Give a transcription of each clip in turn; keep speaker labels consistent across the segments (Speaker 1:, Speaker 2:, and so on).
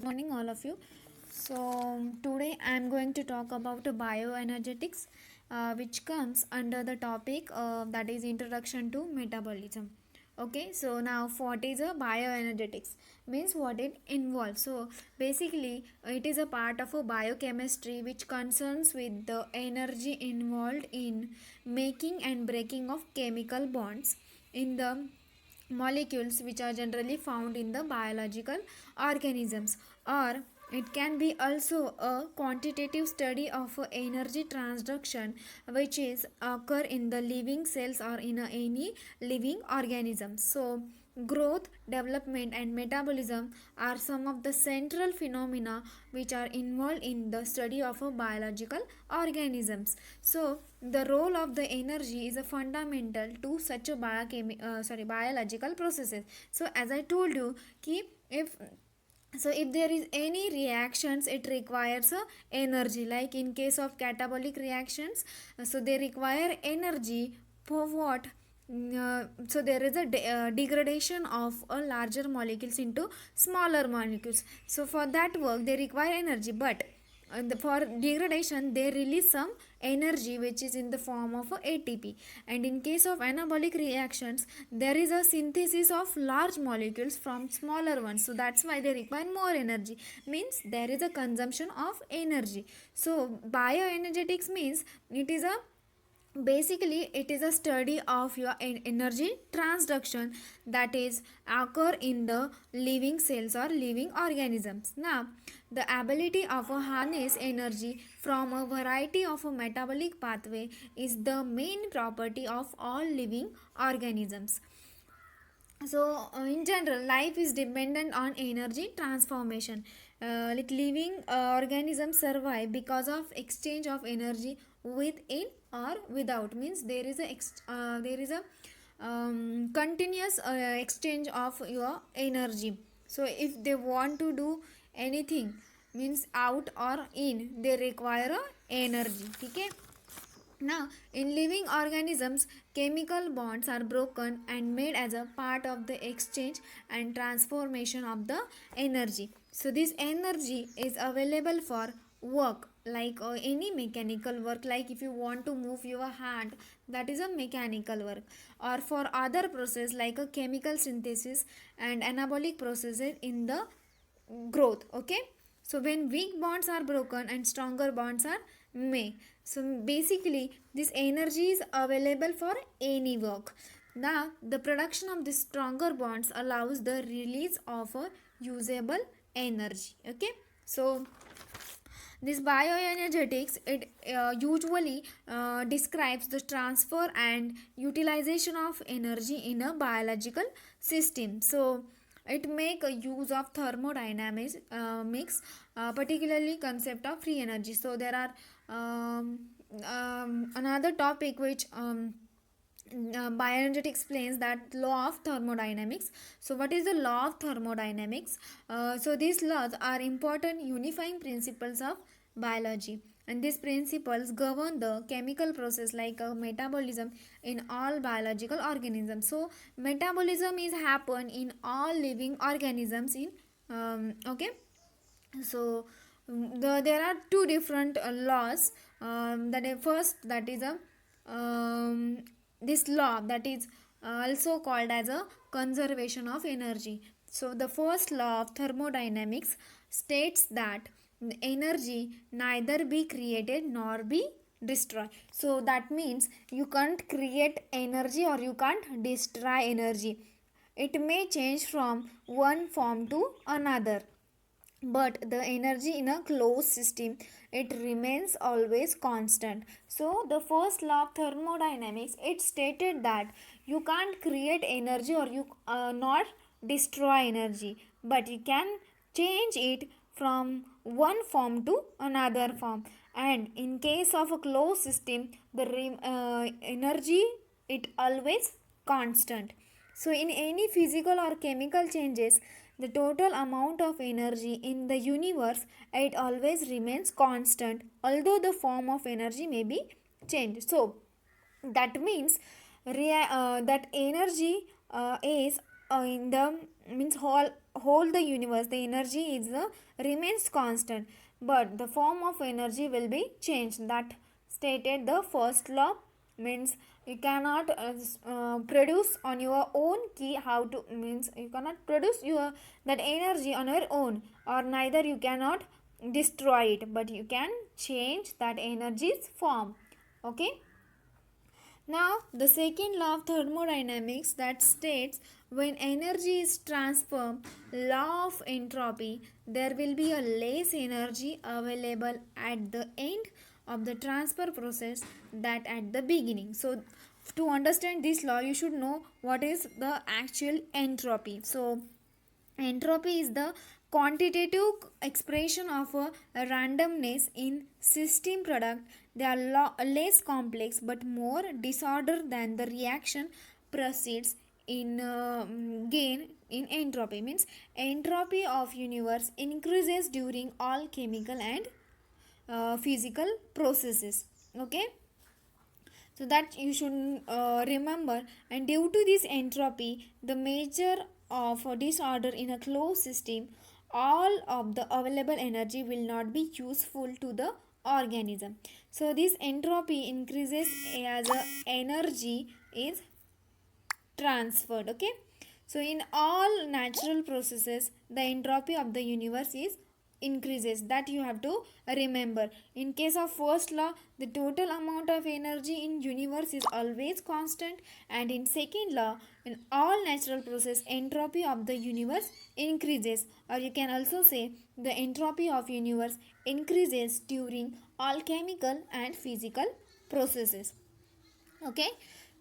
Speaker 1: morning, all of you. Today I am going to talk about bioenergetics, which comes under the topic that is Introduction to Metabolism. Okay, so now what is a bioenergetics? Means what it involves. So, basically, it is a part of a biochemistry which concerns with the energy involved in making and breaking of chemical bonds in the molecules which are generally found in the biological organisms, or it can be also a quantitative study of energy transduction which is occur in the living cells or in any living organism. So growth, development and metabolism are some of the central phenomena which are involved in the study of biological organisms. So the role of the energy is a fundamental to such a biological processes. So as I told you, if if there is any reactions, it requires energy, like in case of catabolic reactions, so they require energy for what. So there is a degradation of a larger molecules into smaller molecules, so for that work they require energy, but for degradation they release some energy which is in the form of ATP. And in case of anabolic reactions, there is a synthesis of large molecules from smaller ones, so that's why they require more energy, means there is a consumption of energy. So bioenergetics means it is a basically it is a study of your energy transduction that is occur in the living cells or living organisms. Now the ability of a harness energy from a variety of a metabolic pathway is the main property of all living organisms. So in general, life is dependent on energy transformation. Like living organisms survive because of exchange of energy within or without, means there is a continuous exchange of your energy. So if they want to do anything, means out or in, they require a energy. Okay. Now, in living organisms, chemical bonds are broken and made as a part of the exchange and transformation of the energy. So, this energy is available for work, like any mechanical work, like if you want to move your hand, that is a mechanical work, or for other process like a chemical synthesis and anabolic processes in the growth. Okay, so when weak bonds are broken and stronger bonds are made, so basically this energy is available for any work. Now the production of these stronger bonds allows the release of a usable energy. Okay, so this bioenergetics, it usually describes the transfer and utilization of energy in a biological system. So it make a use of thermodynamics mix, particularly concept of free energy. So there are another topic which bioenergetics explains, that law of thermodynamics. So what is the law of thermodynamics? So these laws are important unifying principles of biology, and these principles govern the chemical process like metabolism in all biological organisms. So metabolism is happen in all living organisms in okay. So there are two different laws. First, that is a this law that is also called as a conservation of energy. So the first law of thermodynamics states that the energy neither be created nor be destroyed. So that means you can't create energy or you can't destroy energy. It may change from one form to another, but the energy in a closed system, it remains always constant. So the first law of thermodynamics, it stated that you can't create energy or you not destroy energy, but you can change it from one form to another form. And in case of a closed system, the energy, it always constant. So in any physical or chemical changes, the total amount of energy in the universe, it always remains constant, although the form of energy may be changed. So that means that energy is in the means whole the universe, the energy is remains constant, but the form of energy will be changed. That stated the first law. Means you cannot produce on your own key how to, means you cannot produce your that energy on your own, or neither you cannot destroy it, but you can change that energy's form. Okay. Now, the second law of thermodynamics that states when energy is transferred, law of entropy, there will be a less energy available at the end of the transfer process that at the beginning. So, to understand this law, you should know what is the actual entropy. So, entropy is the quantitative expression of a randomness in system product. They are less complex but more disorder than the reaction proceeds in gain in entropy. Means entropy of universe increases during all chemical and physical processes. Okay, so that you should remember. And due to this entropy, the measure of a disorder in a closed system, all of the available energy will not be useful to the organism. So this entropy increases as a energy is transferred. Okay, so in all natural processes the entropy of the universe is increases, that you have to remember. In case of first law, the total amount of energy in universe is always constant, and in second law, in all natural process entropy of the universe increases, or you can also say the entropy of universe increases during all chemical and physical processes. Okay.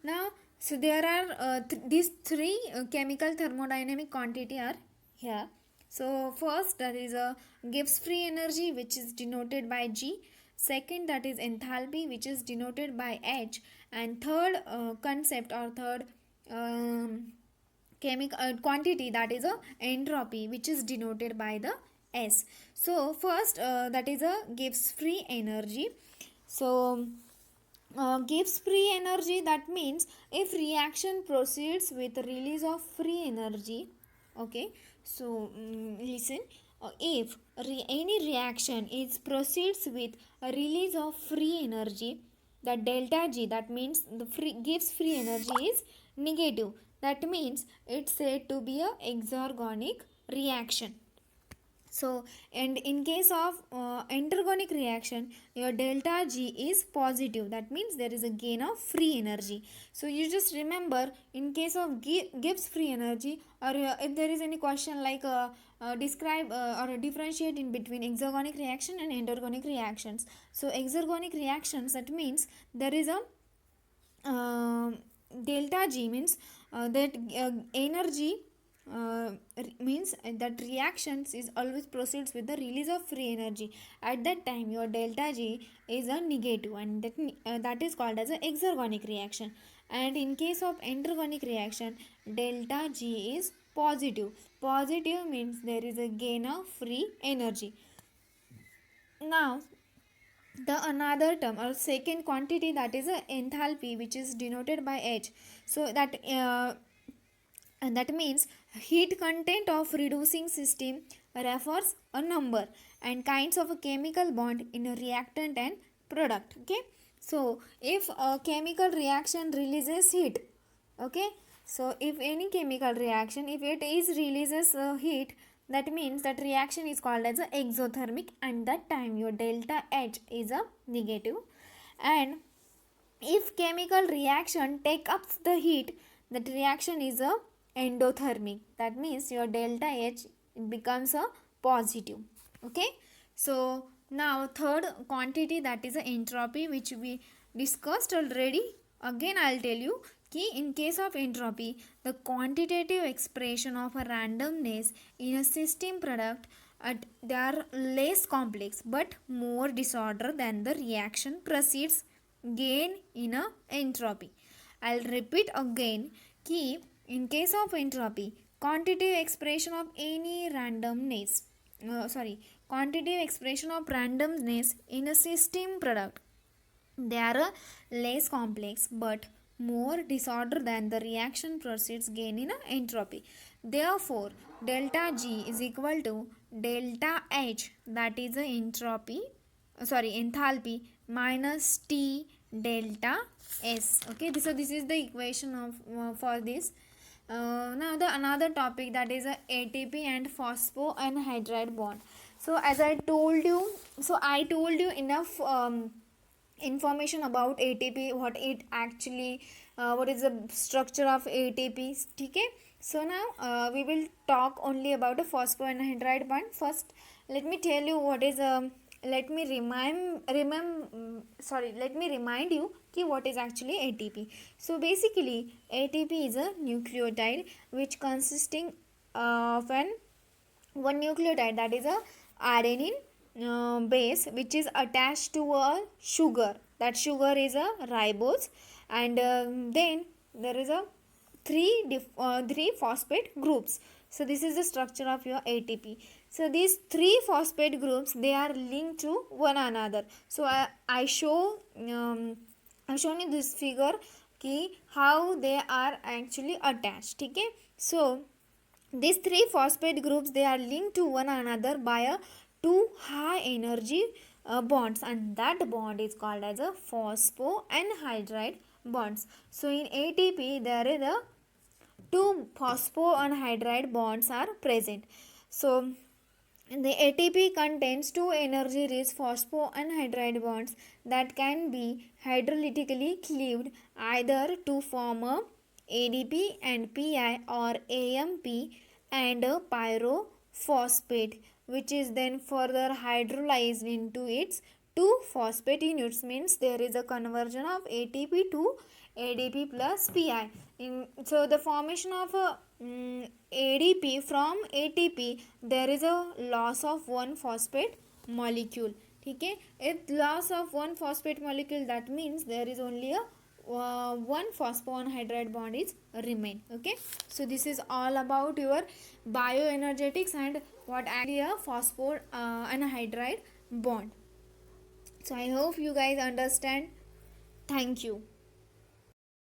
Speaker 1: Now, so there are these three chemical thermodynamic quantity are here. So first, that is a Gibbs free energy, which is denoted by G. Second, that is enthalpy, which is denoted by H. And third concept, or third chemical quantity, that is a entropy, which is denoted by the S. So first, that is a Gibbs free energy. So gives free energy, that means if reaction proceeds with release of free energy. Okay, so listen, if any reaction is proceeds with a release of free energy, the delta G, that means the gives free energy is negative, that means it's said to be a exergonic reaction. So, and in case of endergonic reaction, your delta G is positive, that means there is a gain of free energy. So you just remember, in case of Gibbs free energy, or if there is any question like describe or differentiate in between exergonic reaction and endergonic reactions. So exergonic reactions, that means there is a delta G, means that energy means that reactions is always proceeds with the release of free energy. At that time your delta G is a negative, and that is called as a exergonic reaction. And in case of endergonic reaction, delta G is positive. Positive means there is a gain of free energy. Now the another term or second quantity, that is a enthalpy, which is denoted by H. So that and that means heat content of reducing system refers a number and kinds of a chemical bond in a reactant and product. Okay, so if a chemical reaction releases heat, okay, so if any chemical reaction, if it is releases heat, that means that reaction is called as a exothermic, and that time your delta H is a negative. And if chemical reaction take up the heat, that reaction is a endothermic, that means your delta H becomes a positive. Okay, so now third quantity, that is a entropy, which we discussed already. Again I'll tell you कि in case of entropy, the quantitative expression of a randomness in a system product, they are less complex but more disorder than the reaction proceeds gain in a entropy. I'll repeat again कि in case of entropy, quantitative expression of any randomness, quantitative expression of randomness in a system product, they are less complex but more disorder than the reaction proceeds gain in a entropy. Therefore, delta G is equal to delta H, that is the enthalpy, minus T delta S. Okay, so this is the equation of for this. Now the another topic, that is a ATP and phosphoanhydride bond. So as I told you, enough information about ATP, what is the structure of ATP. Okay, so now we will talk only about a phosphoanhydride bond. First, let me tell you what is let me remind you what is actually ATP. So basically ATP is a nucleotide which consisting of one nucleotide, that is a adenine base, which is attached to a sugar. That sugar is a ribose, and then there is a three phosphate groups. So this is the structure of your ATP. So these three phosphate groups, they are linked to one another. So I shown you this figure ki how they are actually attached. Okay, so these three phosphate groups, they are linked to one another by a two high energy bonds, and that bond is called as a phosphoanhydride bonds. So in ATP there is a two phosphoanhydride bonds are present. So the ATP contains two energy rich phosphoanhydride bonds that can be hydrolytically cleaved either to form a ADP and PI, or AMP and a pyrophosphate, which is then further hydrolyzed into its two phosphate units. Means there is a conversion of ATP to ADP plus PI. So the formation of a ADP from ATP, there is a loss of one phosphate molecule. Okay, if loss of one phosphate molecule, that means there is only a one phosphoanhydride bond is remain. Okay, so this is all about your bioenergetics and what actually a phosphoanhydride bond. So I hope you guys understand. Thank you.